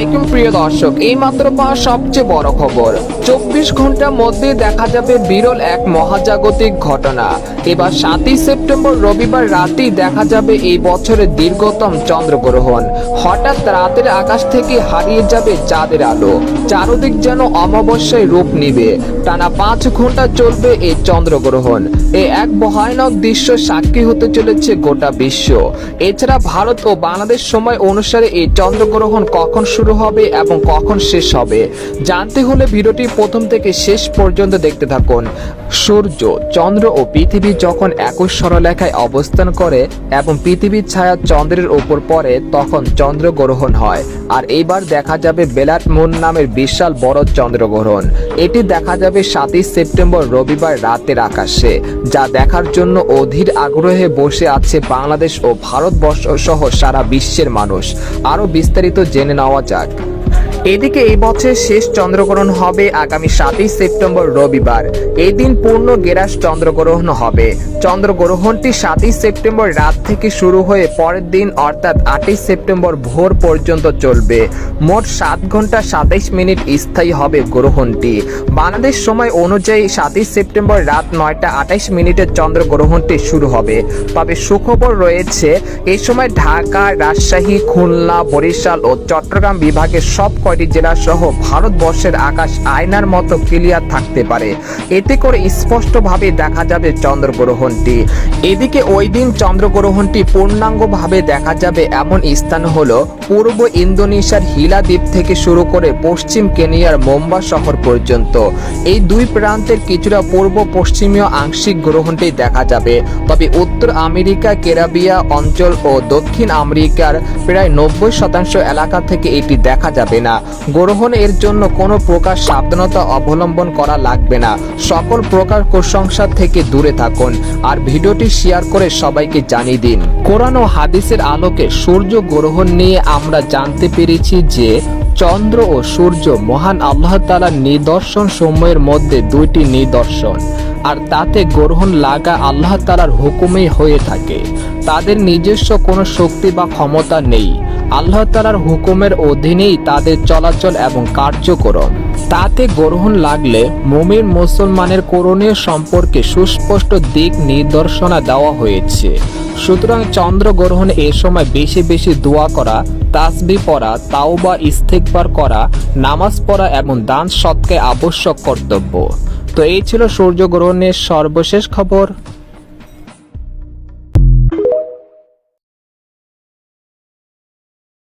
আলাইকুম প্রিয় দর্শক, এই মাত্র পাওয়া সবচেয়ে বড় খবর। 24 ঘন্টার মধ্যে দেখা যাবে বিরল এক মহাজাগতিক ঘটনা। এবার 7ই সেপ্টেম্বর রবিবার রাতেই দেখা যাবে এই বছরের দীর্ঘতম চন্দ্রগ্রহণ। হঠাৎ রাতের আকাশ থেকে হারিয়ে যাবে চাঁদের আলো, চারদিক যেন অমাবস্যায় রূপ নিবে। টানা 5 ঘন্টা চলবে এই চন্দ্রগ্রহণ। এই এক ভয়ানক দৃশ্য সাক্ষী হতে চলেছে গোটা বিশ্ব। এছাড়া ভারত ও বাংলাদেশ সময় অনুসারে এই চন্দ্রগ্রহণ কখন শুরু হবে এবং কখন শেষ হবে জানতে হলে ভিডিওটি প্রথম থেকে শেষ পর্যন্ত দেখতে থাকুন। সূর্য, চন্দ্র ও পৃথিবী যখন একই সরলরেখায় অবস্থান করে এবং পৃথিবীর ছায়া চন্দ্রের উপর পড়ে তখন চন্দ্রগ্রহণ হয়। আর এইবার দেখা যাবে ব্লাড মুন নামের বিশাল বড় চন্দ্রগ্রহণ। এটি দেখা যাবে 7ই সেপ্টেম্বর রবিবার রাতের আকাশে, যা দেখার জন্য অধীর আগ্রহে বসে আছে বাংলাদেশ ও ভারতবর্ষ সহ সারা বিশ্বের মানুষ। আরো বিস্তারিত জেনে নেওয়া যাক। এদিকে এই বছর শেষ চন্দ্রগ্রহণ হবে আগামী 7ই সেপ্টেম্বর রবিবার। এই দিন পূর্ণ গেরাস চন্দ্রগ্রহণ হবে। চন্দ্রগ্রহণটি 7ই সেপ্টেম্বর রাত থেকে শুরু হয়ে পরের দিন অর্থাৎ 8ই সেপ্টেম্বর ভোর পর্যন্ত চলবে। মোট 7 ঘন্টা 27 মিনিট স্থায়ী হবে গ্রহণটি। বাংলাদেশ সময় অনুযায়ী 7ই সেপ্টেম্বর রাত 9টা 28 মিনিটে চন্দ্রগ্রহণটি শুরু হবে। তবে সুখবর রয়েছে, এই সময় ঢাকা, রাজশাহী, খুলনা, বরিশাল ও চট্টগ্রাম বিভাগের সব কয়টি জেলা সহ ভারতবর্ষের আকাশ আয়নার মতো ক্লিয়ার থাকতে পারে। এতে করে স্পষ্টভাবে দেখা যাবে চন্দ্রগ্রহণটি। এদিকে ওই দিন চন্দ্রগ্রহণটি পূর্ণাঙ্গভাবে দেখা যাবে এমন স্থান হলো পূর্ব ইন্দোনেশিয়ার হিলা দ্বীপ থেকে শুরু করে পশ্চিম কেনিয়ার মোম্বা শহর পর্যন্ত। এই দুই প্রান্তের কিছুটা পূর্ব পশ্চিমীয় আংশিক গ্রহণটি দেখা যাবে। তবে উত্তর আমেরিকা, ক্যারিবিয়া অঞ্চল ও দক্ষিণ আমেরিকার প্রায় 90% এলাকা থেকে এটি দেখা যাবে না। গ্রহণ এর জন্য কোনো প্রকার সাবধানতা অবলম্বন করা লাগবে না। সকল প্রকার কুসংস্কার থেকে দূরে থাকুন আর ভিডিওটি শেয়ার করে সবাইকে জানিয়ে দিন। কোরআন ও হাদিসের আলোকে সূর্য গ্রহণ নিয়ে আমরা জানতে পেরেছি যে চন্দ্র ও সূর্য মহান আল্লাহ তাআলার নিদর্শন সমূহের মধ্যে দুইটি নিদর্শন, আর তাতে গ্রহণ লাগা আল্লাহ তাআলার হুকুমেই হয়ে থাকে। তাদের নিজস্ব কোনো শক্তি বা ক্ষমতা নেই। আল্লাহ তাআলার হুকুমের অধীনেই তাদের চলাচল এবং কার্যক্রম। তাতে গ্রহণ লাগলে মুমিন মুসলমানের করণীয় সম্পর্কে সুস্পষ্ট দিক নির্দেশনা দেওয়া হয়েছে। সুতরাং চন্দ্রগ্রহণে এ সময় বেশি বেশি দোয়া করা, তাসবিহ পড়া, তাওবা ইস্তেগফার করা, নামাজ পড়া এবং দান সৎকার আবশ্যক কর্তব্য। তো এই ছিল সূর্যগ্রহণের সর্বশেষ খবর।